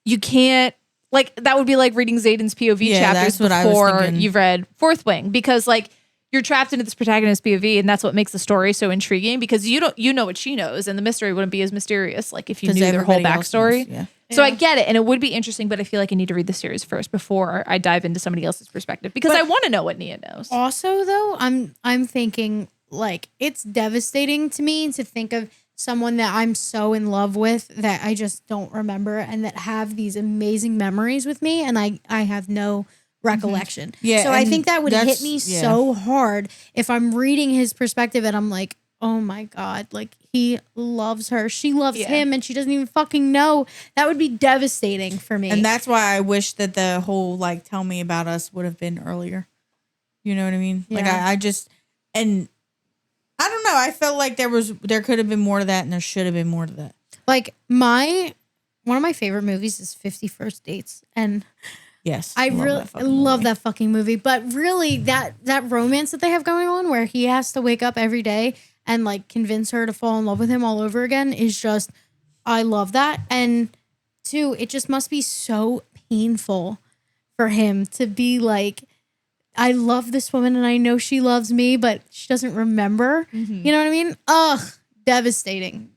you can't, like, that would be like reading Zayden's POV Yeah, chapters that's what I was before thinking. you've read Fourth Wing, because like you're trapped into this protagonist POV, and that's what makes the story so intriguing, because you know what she knows, and the mystery wouldn't be as mysterious like if you 'Cause knew their whole everybody else knows, backstory. yeah. So I get it, and it would be interesting, but I feel like I need to read the series first before I dive into somebody else's perspective, because I want to know what Nia knows. Also, though, I'm thinking, like, it's devastating to me to think of someone that I'm so in love with that I just don't remember, and that have these amazing memories with me, and I have no recollection. Yeah, so I and think that would hit that's- me yeah. so hard if I'm reading his perspective and I'm like, oh my God, like he loves her. She loves Yeah. him and she doesn't even fucking know. That would be devastating for me. And that's why I wish that the whole like tell me about us would have been earlier. You know what I mean? Like Yeah. I just, and I don't know. I felt like there could have been more to that, and there should have been more to that. like one of my favorite movies is 50 First Dates. And Yes, I really love movie. that fucking movie. But really that romance that they have going on where he has to wake up every day and like convince her to fall in love with him all over again is just, I love that. And two, it just must be so painful for him to be like, I love this woman and I know she loves me, but she doesn't remember. You know what I mean? Ugh. Devastating.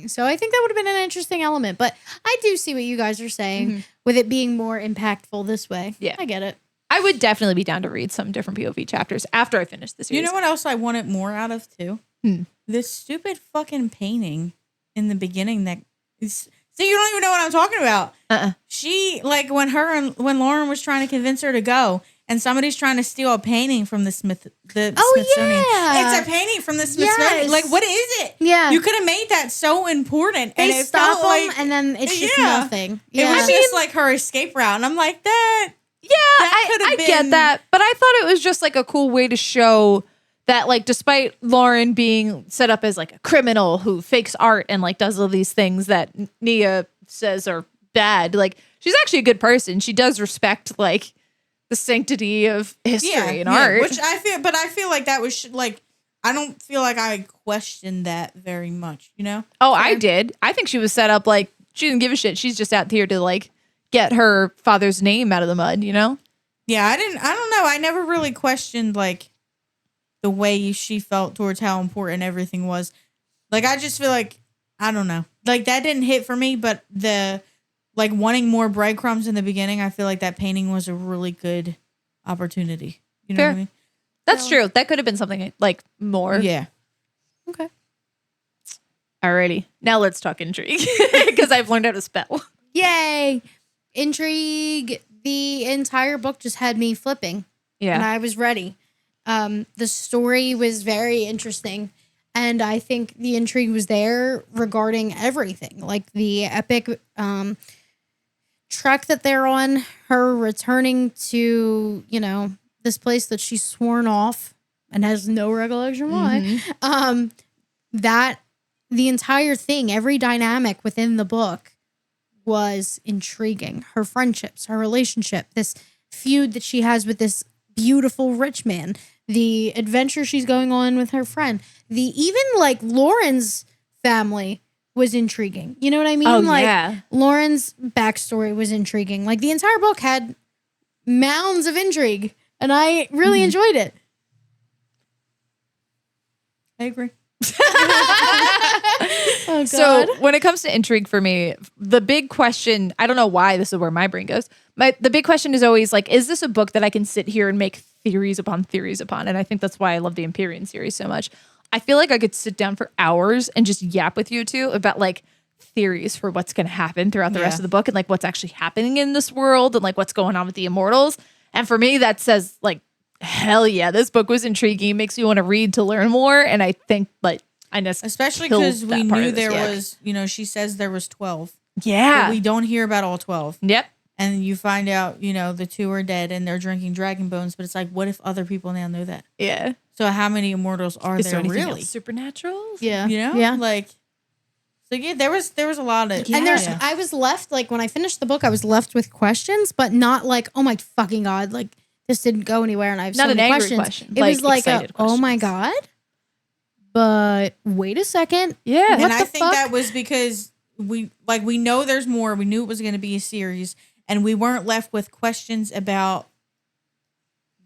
So I think that would have been an interesting element, but I do see what you guys are saying with it being more impactful this way. Yeah. I get it. I would definitely be down to read some different POV chapters after I finish the series. You know what else I wanted more out of too? This stupid fucking painting in the beginning that is. See, you don't even know what I'm talking about. She like when Lauren was trying to convince her to go, and somebody's trying to steal a painting from the Smithsonian. yeah. It's a painting from the Smithsonian. Yes. Like, what is it? Yeah. You could have made that so important. They and it stop felt them like, and then it's just Yeah. nothing. Yeah. It was just like her escape route, and I'm like that. Yeah, That could have I been- get that, but I thought it was just like a cool way to show that, like, despite Lauren being set up as like a criminal who fakes art and like does all these things that Nia says are bad, like she's actually a good person. She does respect like the sanctity of history and art. Which I feel like that was like I don't feel like I questioned that very much, you know? Oh, I did. I think she was set up like she didn't give a shit. She's just out here to like get her father's name out of the mud, you know? Yeah, I don't know. I never really questioned like the way she felt towards how important everything was. Like I just feel like I don't know. Like that didn't hit for me, but the like wanting more breadcrumbs in the beginning, I feel like that painting was a really good opportunity. You know Fair. what I mean? That's true. That could have been something like more. Yeah. Okay. Alrighty. Now let's talk intrigue because I've learned how to spell. Yay. Intrigue. The entire book just had me flipping. Yeah. And I was ready. The story was very interesting. And I think the intrigue was there regarding everything. Like the epic trek that they're on, her returning to, you know, this place that she's sworn off and has no recollection why. That the entire thing, every dynamic within the book was intriguing. Her friendships, her relationship, this feud that she has with this beautiful rich man, the adventure she's going on with her friend, the even like Lauren's family was intriguing. You know what I mean? Oh, like yeah. Lauren's backstory was intriguing. Like the entire book had mounds of intrigue, and I really enjoyed it. I agree. Oh God. So when it comes to intrigue for me, the big question, I don't know why this is where my brain goes. The big question is always like, is this a book that I can sit here and make theories upon theories upon? And I think that's why I love the Empyrean series so much. I feel like I could sit down for hours and just yap with you two about like theories for what's going to happen throughout the rest of the book and like what's actually happening in this world and like what's going on with the immortals. And for me, that says like, hell yeah, this book was intriguing. It makes me want to read to learn more. And I think like, especially because we knew there was, you know, she says there was 12. Yeah. But we don't hear about all 12. Yep. And you find out, you know, the 2 are dead and they're drinking dragon bones. But it's like, what if other people now know that? Yeah. So how many immortals are Is there there anything really? else supernatural? Yeah. You know? Yeah. Like, so yeah, there was a lot of. And I was left, like, when I finished the book, I was left with questions, but not like, oh my fucking God, like, this didn't go anywhere and I have Not so an many angry questions. question, It like was like, excited oh my questions. God. But wait a second. Yeah. And What I the think fuck? that was because we know there's more. We knew it was going to be a series, and we weren't left with questions about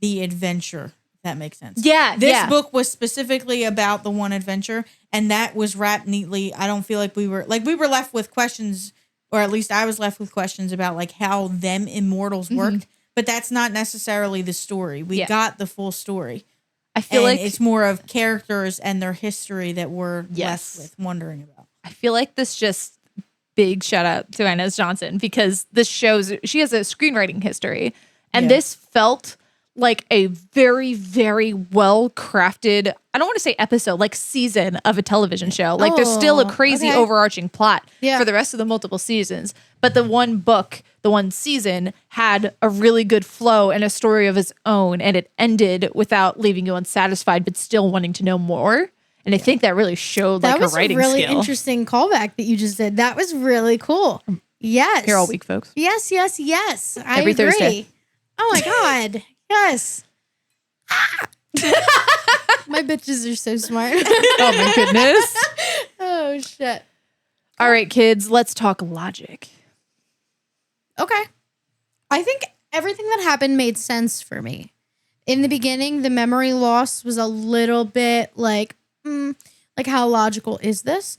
the adventure. If that makes sense. Yeah. This book was specifically about the one adventure, and that was wrapped neatly. I don't feel like we were left with questions, or at least I was left with questions about like how them immortals worked. But that's not necessarily the story. We got the full story. I feel like it's more of characters and their history that we're Yes. left with wondering about. I feel like this just big shout out to Ines Johnson because this shows she has a screenwriting history. And this felt like a very, very well crafted, I don't want to say episode, like season of a television show. Like there's still a crazy overarching plot for the rest of the multiple seasons. But the one book, the one season had a really good flow and a story of its own. And it ended without leaving you unsatisfied, but still wanting to know more. And I think that really showed like That was a writing a really skill. interesting callback that you just did. That was really cool. Yes. Here all week, folks. Yes, yes, yes. I Every agree. Thursday. Oh my God. Yes. My bitches are so smart. Oh my goodness. Oh shit. All right, kids, let's talk logic. Okay. I think everything that happened made sense for me. In the beginning, the memory loss was a little bit like how logical is this?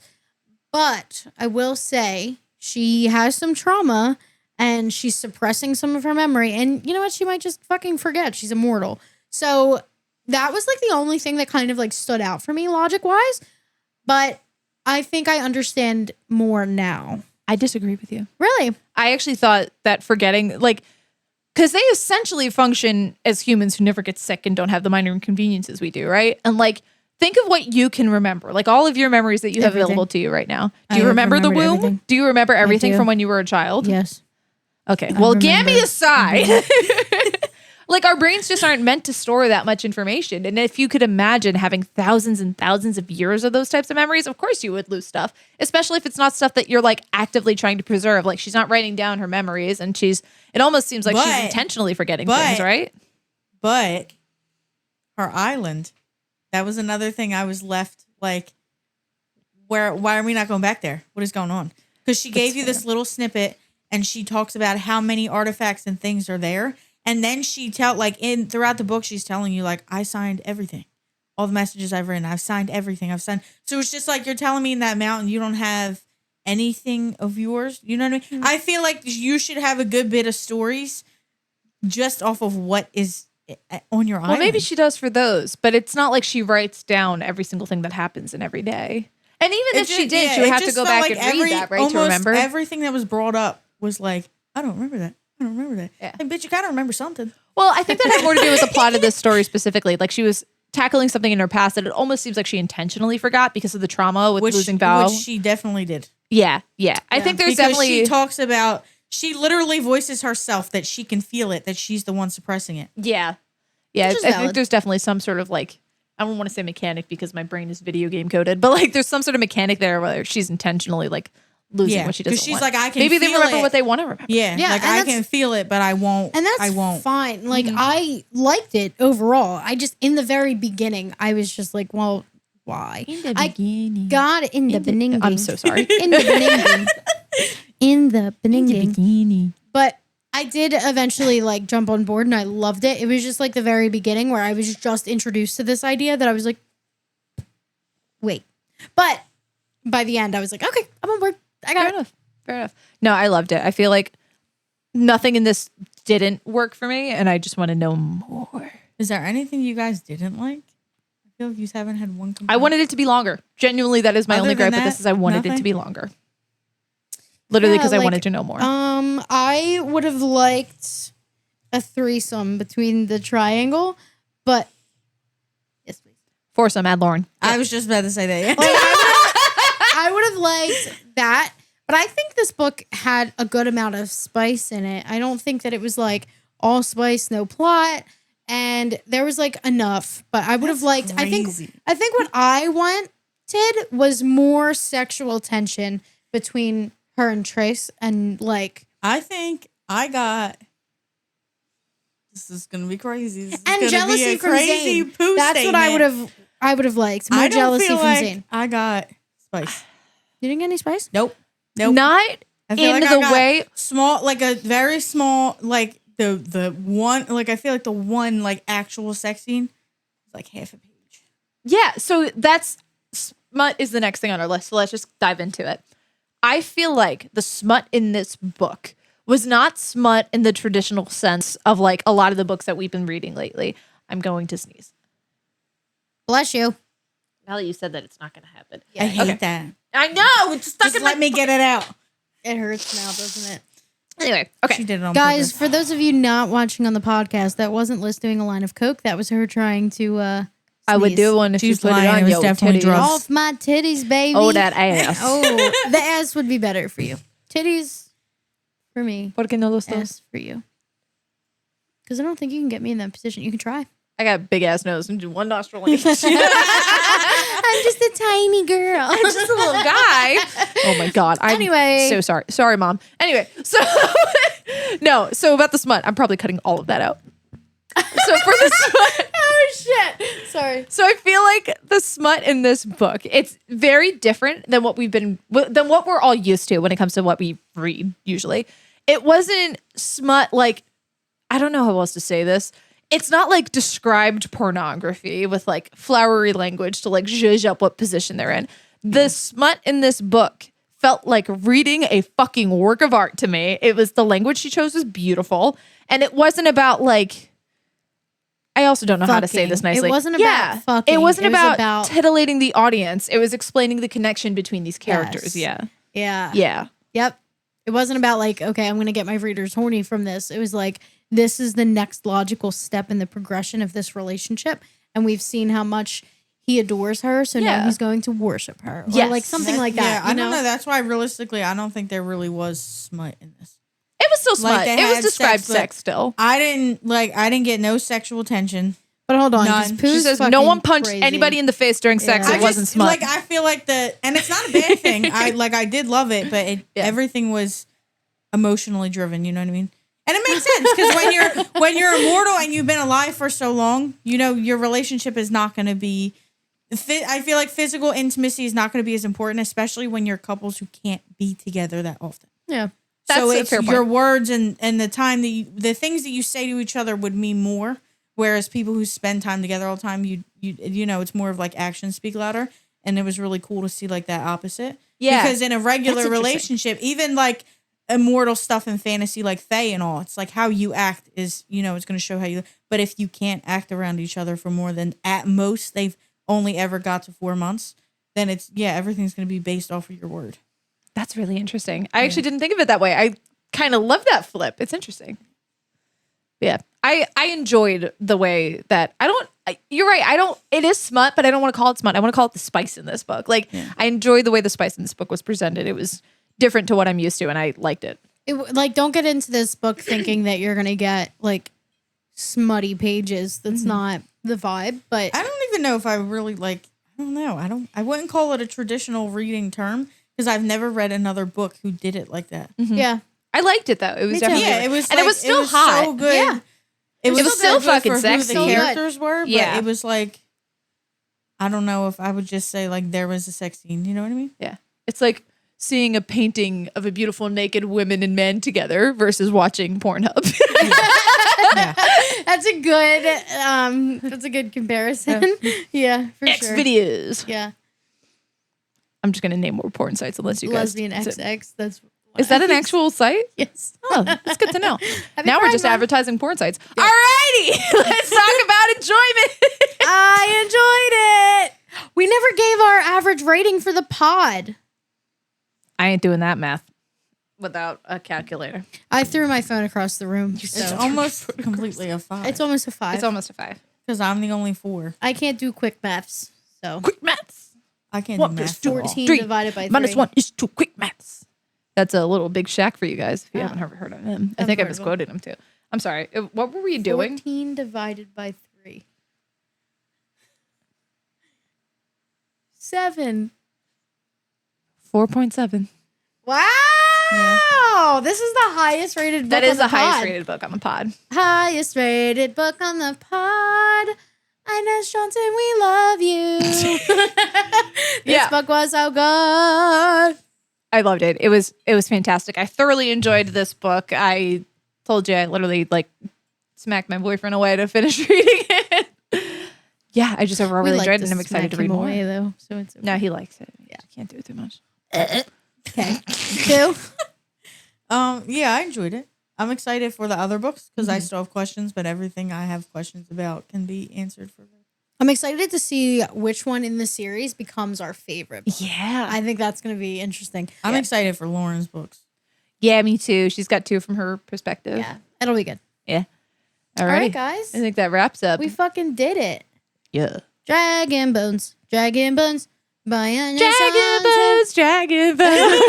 But I will say she has some trauma and she's suppressing some of her memory. And you know what? She might just fucking forget. She's immortal. So that was like the only thing that kind of like stood out for me logic wise. But I think I understand more now. I disagree with you. Really? I actually thought that forgetting, like, because they essentially function as humans who never get sick and don't have the minor inconveniences we do, right? And like, think of what you can remember, like all of your memories that you have available to you right now. Do you remember the womb? Everything. Do you remember everything do. from when you were a child? Yes. Okay. Well, remember. Gammy aside, like our brains just aren't meant to store that much information. And if you could imagine having thousands and thousands of years of those types of memories, of course you would lose stuff, especially if it's not stuff that you're like actively trying to preserve. Like she's not writing down her memories and it almost seems like she's intentionally forgetting things, right? But her island, that was another thing I was left like, why are we not going back there? What is going on? Because she gave you this little snippet and she talks about how many artifacts and things are there. And then she throughout the book, she's telling you like, I signed everything. all the messages I've written. I've signed everything. So it's just like you're telling me in that mountain you don't have anything of yours. You know what I mean? I feel like you should have a good bit of stories just off of what is on your island. Well, maybe she does for those, but it's not like she writes down every single thing that happens in every day. And even if she did, she would have to go back and read that, right, to remember? Everything that was brought up was like, I don't remember that. Yeah. Hey, bitch, you kind of remember something. Well, I think that had more to do with the plot of this story specifically. Like she was tackling something in her past that it almost seems like she intentionally forgot because of the trauma with losing Val. Which she definitely did. Yeah. I think there's because definitely... she talks about... She literally voices herself that she can feel it, that she's the one suppressing it. Yeah, I think there's definitely some sort of like, I don't want to say mechanic because my brain is video game coded, but like there's some sort of mechanic there where she's intentionally like losing what she doesn't want. She's like, I can Maybe feel they remember it. what they want to remember. Yeah, like I can feel it, but I won't. And that's I won't. fine. Like I liked it overall. I just, in the very beginning, I was just like, well, why? In the beginning. God, in the beginning. I'm so sorry. In the beginning. In the beginning. beginning. But I did eventually like jump on board and I loved it. It was just like the very beginning where I was just introduced to this idea that I was like, wait. But by the end, I was like, okay, I'm on board. I got it. Fair enough. No, I loved it. I feel like nothing in this didn't work for me and I just want to know more. Is there anything you guys didn't like? I feel like you haven't had one complaint. I wanted it to be longer. Genuinely, that is my Other only than gripe with this that, is I wanted it nothing? to be longer. Literally because I like, wanted to know more. I would have liked a threesome between the triangle, but yes, please. Foursome, add Lauren. I was just about to say that. Yeah. I would have liked that, but I think this book had a good amount of spice in it. I don't think that it was like all spice, no plot, and there was like enough. But I would have liked. Crazy. I think what I wanted was more sexual tension between her and Trace, and like I think I got. This is gonna be crazy. This is and gonna jealousy be a from crazy Zane. poo That's what I would have liked. More I don't jealousy feel from like Zane. I got spice. You didn't get any spice? Nope. Not I feel in like I the got way. small, like a very small, like the one, like I feel like the one like actual sex scene is like half a page. Yeah, so that's smut is the next thing on our list. So let's just dive into it. I feel like the smut in this book was not smut in the traditional sense of like a lot of the books that we've been reading lately. I'm going to sneeze. Bless you. Now that you said that, it's not going to happen. I hate that. I know. It's stuck Just in let me get it out. It hurts now, doesn't it? Anyway, okay. She did it on Guys, purpose. for those of you not watching on the podcast, that wasn't Liz doing a line of coke. That was her trying to I would sneeze. do one if She's you put lying. it on It was your definitely titties. drugs. Off my titties, baby. Oh, that ass. Oh, the ass would be better for you. Titties for me. ¿Por qué no los dos? Ass for you. Because I don't think you can get me in that position. You can try. I got a big ass nose and do one nostril. I'm just I'm just a tiny girl. a little guy. Oh my God. I'm Anyway. so sorry. Sorry, Mom. Anyway, so no. So about the smut, I'm probably cutting all of that out. So for the smut. Oh, shit. Sorry. So I feel like the smut in this book, it's very different than what we're all used to when it comes to what we read usually. It wasn't smut like, I don't know how else to say this. It's not like described pornography with like flowery language to like zhuzh up what position they're in. The smut in this book felt like reading a fucking work of art to me. It was the language she chose was beautiful. And it wasn't about like, I also don't know how to say this nicely. It wasn't about fucking. It wasn't It was about, about- titillating the audience. It was explaining the connection between these characters. Yes. Yeah. Yeah. Yeah. Yep. It wasn't about like, okay, I'm going to get my readers horny from this. It was like, this is the next logical step in the progression of this relationship. And we've seen how much he adores her. So now Yeah. he's going to worship her. Or Yes. like something like that. Yeah, I you don't know. That's why realistically, I don't think there really was smut in this. It was still smut. Like, they It was had described sex, but sex still. I didn't get no sexual tension. But hold on. 'cause None. Pooh's She says fucking no one punched crazy. anybody in the face during sex. Yeah. It wasn't smut. Like I feel like and it's not a bad thing. I did love it, but everything was emotionally driven. You know what I mean? And it makes sense because when you're immortal and you've been alive for so long, you know your relationship is not going to be. I feel like physical intimacy is not going to be as important, especially when you're couples who can't be together that often. Yeah. That's So a it's fair point. your words and the time the things that you say to each other would mean more Whereas people who spend time together all the time, you know, it's more of like actions speak louder. And it was really cool to see like that opposite. Yeah. Because in a regular That's interesting. relationship, even like immortal stuff in fantasy, like Fae and all, it's like how you act is, you know, it's going to show how you. But if you can't act around each other for more than at most they've only ever got to 4 months, then it's everything's going to be based off of your word. That's really interesting. I actually didn't think of it that way. I kind of love that flip. It's interesting. Yeah. I enjoyed the way that you're right. It is smut, but I don't want to call it smut. I want to call it the spice in this book. Like I enjoyed the way the spice in this book was presented. It was different to what I'm used to and I liked it. Like, don't get into this book thinking that you're going to get like smutty pages. That's not the vibe, but I don't even know if I really like, I don't know. I wouldn't call it a traditional reading term because I've never read another book who did it like that. yeah. I liked it though. It was Me too. definitely, Yeah, it was and like, it was still hot. so good. Yeah. It was still good fucking for sexy. who the So good. characters were, but Yeah. it was like, I don't know if I would just say like there was a sex scene. You know what I mean? Yeah. It's like seeing a painting of a beautiful naked women and men together versus watching Pornhub. That's a good comparison. Yeah, for X sure. videos. Yeah. I'm just going to name more porn sites unless you guys. Lesbian XX. That's Is that an actual site? Yes. Oh, that's good to know. Happy Now we're Pride just Month. advertising porn sites. Alrighty, let's talk about enjoyment. I enjoyed it. We never gave our average rating for the pod. I ain't doing that math without a calculator. I threw my phone across the room. It's So almost completely a 5. it's almost a 5. It's almost a 5. because I'm the only 4. I can't do quick maths. So Quick maths. I can't What do is math at all. 14 3 divided by 3. minus 1 is 2. Quick maths. That's a little Big Shack for you guys if you haven't ever heard of him. I I've think I heard of him. misquoted him too. I'm sorry. What were you doing? 14 divided by 3. 7. 4.7. Wow. This is the highest rated book That on is the highest pod. rated book on the pod. Highest rated book on the pod. Ines Johnson, we love you. This Yeah. book was so good. I loved it. It was fantastic. I thoroughly enjoyed this book. I told you I literally smacked my boyfriend away to finish reading it. Yeah, I just overall really enjoyed it and I'm excited to read more. Away, though, so it's okay. No, he likes it. Yeah, can't do it too much. Okay. 2. Yeah, I enjoyed it. I'm excited for the other books because I Mm-hmm. still have questions, but everything I have questions about can be answered for them. I'm excited to see which one in the series becomes our favorite book. Yeah. I think that's going to be interesting. I'm excited for Lauren's books. Yeah, me too. She's got 2 from her perspective. Yeah, it'll be good. Yeah. All right, guys. I think that wraps up. We fucking did it. yeah. Dragon Bones by Ines Dragon Johnson. bones, dragon bones.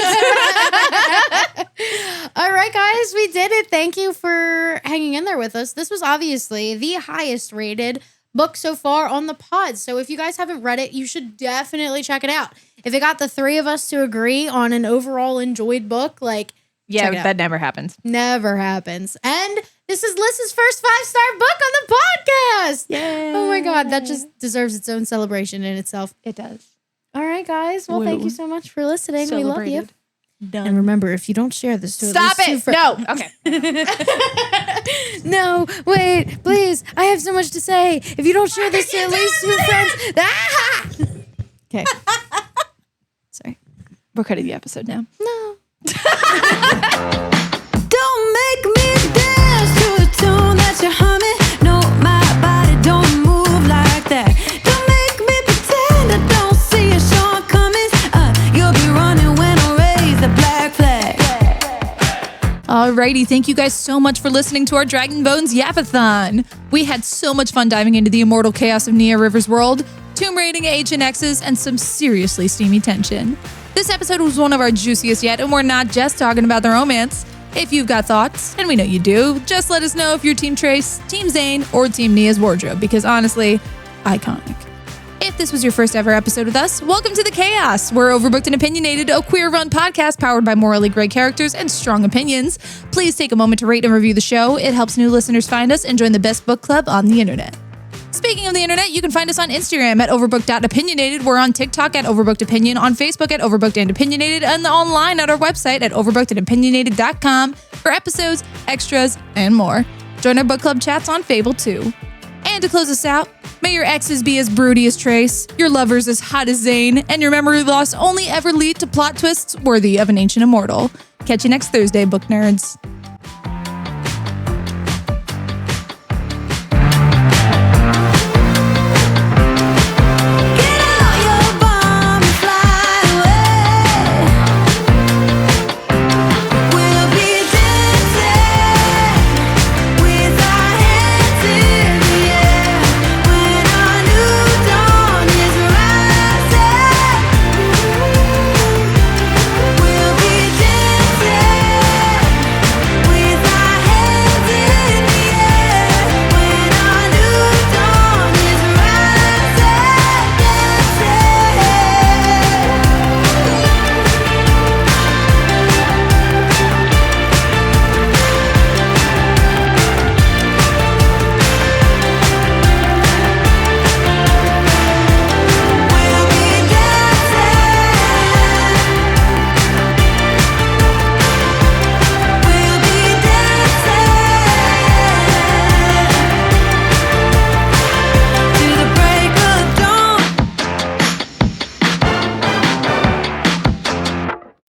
All right, guys, we did it. Thank you for hanging in there with us. This was obviously the highest rated book so far on the pod. So if you guys haven't read it, you should definitely check it out. If it got the 3 of us to agree on an overall enjoyed book, check Yeah, it out. that never happens. Never happens. And this is Liz's first 5-star book on the podcast. Yeah. Oh my God, that just deserves its own celebration in itself. It does. All right, guys. Well, thank you so much for listening. We love you. Done. And remember, if you don't share this to Stop at least 2 it. friends. No. Okay. No, wait, please. I have so much to say. If you don't share this to at least 2 friends. Ah! Okay. Sorry. We're cutting the episode now. No. Don't make me dance to a tune that you're humming. No, my body don't move like that. Don't make me pretend I don't see your shortcomings. You'll be running when I raise the black flag. Alrighty, thank you guys so much for listening to our Dragon Bones Yappathon. We had so much fun diving into the immortal chaos of Nia River's world, tomb raiding H and X's, and some seriously steamy tension. This episode was one of our juiciest yet, and we're not just talking about the romance. If you've got thoughts, and we know you do, just let us know if you're Team Trace, Team Zane, or Team Nia's wardrobe, because honestly, iconic. If this was your first ever episode with us, welcome to the chaos. We're Overbooked and Opinionated, a queer-run podcast powered by morally great characters and strong opinions. Please take a moment to rate and review the show. It helps new listeners find us and join the best book club on the internet. Speaking of the internet, you can find us on Instagram at overbooked.opinionated. We're on TikTok at Overbooked Opinion, on Facebook at Overbooked and Opinionated, and online at our website at overbookedandopinionated.com for episodes, extras, and more. Join our book club chats on Fable too. And to close us out, may your exes be as broody as Trace, your lovers as hot as Zane, and your memory loss only ever lead to plot twists worthy of an ancient immortal. Catch you next Thursday, book nerds.